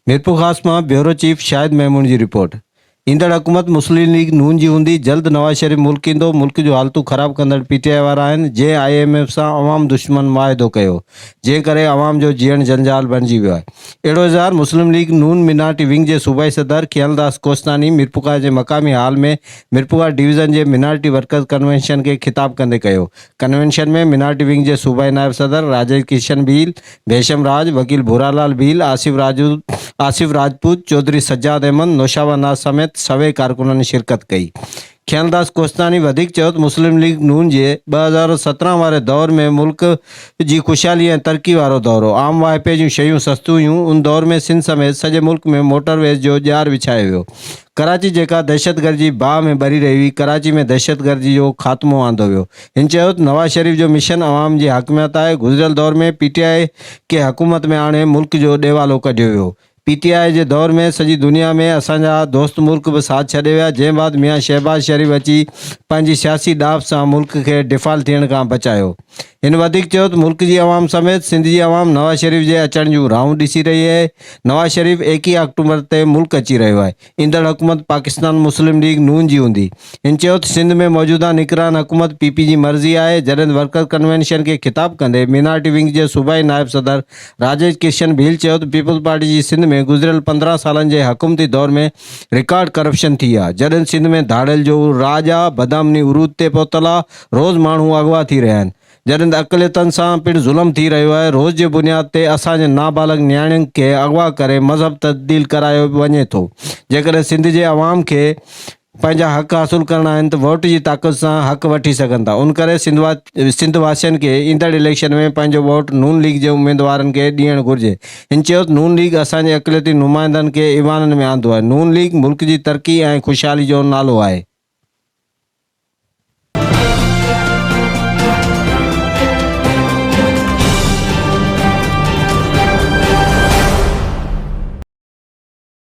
मीरपुर खास में bureau chief शाहिद महमूद की रिपोर्ट। ईंदड़ हुकूमत मुस्लिम लीग नून जी हूंदी जल्द नवाज शरीफ मुल्क ईंदो। मुल्क जो हालतू ख़राब कंदड़ पीटीआई वारा आहिनि जंहिं IMF सां अवाम दुश्मन मुआहिदो कयो, जंहिं करे अवाम जो जीअण जंजाल बणिजी वियो आहे। अहिड़ो इज़हार मुस्लिम लीग नून मिनारिटी विंग जे सूबाई सदर खियलदास कोस्तानी मीरपुर जे मक़ामी हाल में मीरपुर डिवीज़न जे मिनारिटी वर्कर्स कन्वेंशन के खिताब कंदे कयो। कन्वेंशन में मिनारिटी विंग जे सूबाई नायब सदर राजेश किशन भील, भेशम राज, वकील भूरालाल भील, आसिफ राजपूत, चौधरी सज्जाद अहमद, नौशाबा नाज समेत सवे कारकुननि शिरकत कई। खियलदास कोस्तानी वधिक चयो त मुस्लिम लीग नून जे 2017 वारे दौर में मुल्क जी खुशहाली ऐं तरक्की वारो दौर हो। आम वाइपे जूं शयूं सस्तियूं हुयूं। उन दौर में सिंध समेत सॼे मुल्क में मोटरवेज़ जो ॼार विछायो वियो। कराची जेका दहशतगर्दी जी बाह में ॿरी रही हुई, कराची में दहशतगर्दी जो ख़ात्मो आंदो वियो। हिन चयो त नवाज शरीफ जो मिशन अवाम जी हाकिमियत आहे। गुज़िरियल दौर में PTI के हुकूमत में आणे मुल्क जो ॾेवालो कढियो वियो। PTI जे दौर में सॼी दुनिया में असांजा दोस्त मुल्क बि साथ छॾे विया, जंहिं बाद मियाँ शहबाज शरीफ अची पंहिंजी सियासी डाफ सां मुल्क खे डिफॉल्ट थियण खां बचायो। हिन वधीक चयो त मुल्क जी अवाम समेत सिंध जी अवाम नवाज शरीफ जे अचण जूं राहूं ॾिसी रही आहे। नवाज शरीफ 21 अक्टूबर ते मुल्क अची रहियो आहे। ईंदड़ हुकूमत पाकिस्तान मुस्लिम लीग नून जी हूंदी। हिन चयो त सिंध में मौजूदा निगरान हुकूमत PP जी मर्ज़ी आहे। जॾहिं वर्कर कन्वेंशन के खिताब कंदे मिनारिटी विंग जे सूबाई नायब सदर राजेश किशन भील चयो त पीपल्स पार्टी जी सिंध में गुज़िरियल 15 सालनि जे हुकूमती दौर में रिकॉर्ड करप्शन थी आहे। जॾहिं सिंध में धाड़ियल जो राज आहे, बदामनी उरूज ते पहुतल आहे, रोज़ माण्हू अगवा थी रहिया आहिनि। जॾहिं अक़लियतनि सां पिणु ज़ुल्म थी रहियो आहे। रोज़ जे बुनियाद ते असांजे नाबालग नियाणियुनि खे अगवा करे मज़हब तब्दील करायो वञे थो। जेकॾहिं सिंध जे अवाम खे पंहिंजा हक़ हासिल करणा आहिनि त वोट जी ताक़त सां हक़ वठी सघनि था। उन करे सिंध वासियुनि खे ईंदड़ इलेक्शन में पंहिंजो वोट नून लीग जे उम्मीदवारनि खे ॾियणु घुरिजे। हिन चयो त नून लीग असांजे अक़लियती नुमाइंदनि खे ईवाननि में आंदो आहे। नून लीग मुल्क जी तरक़ी ऐं खुशहाली जो नालो आहे।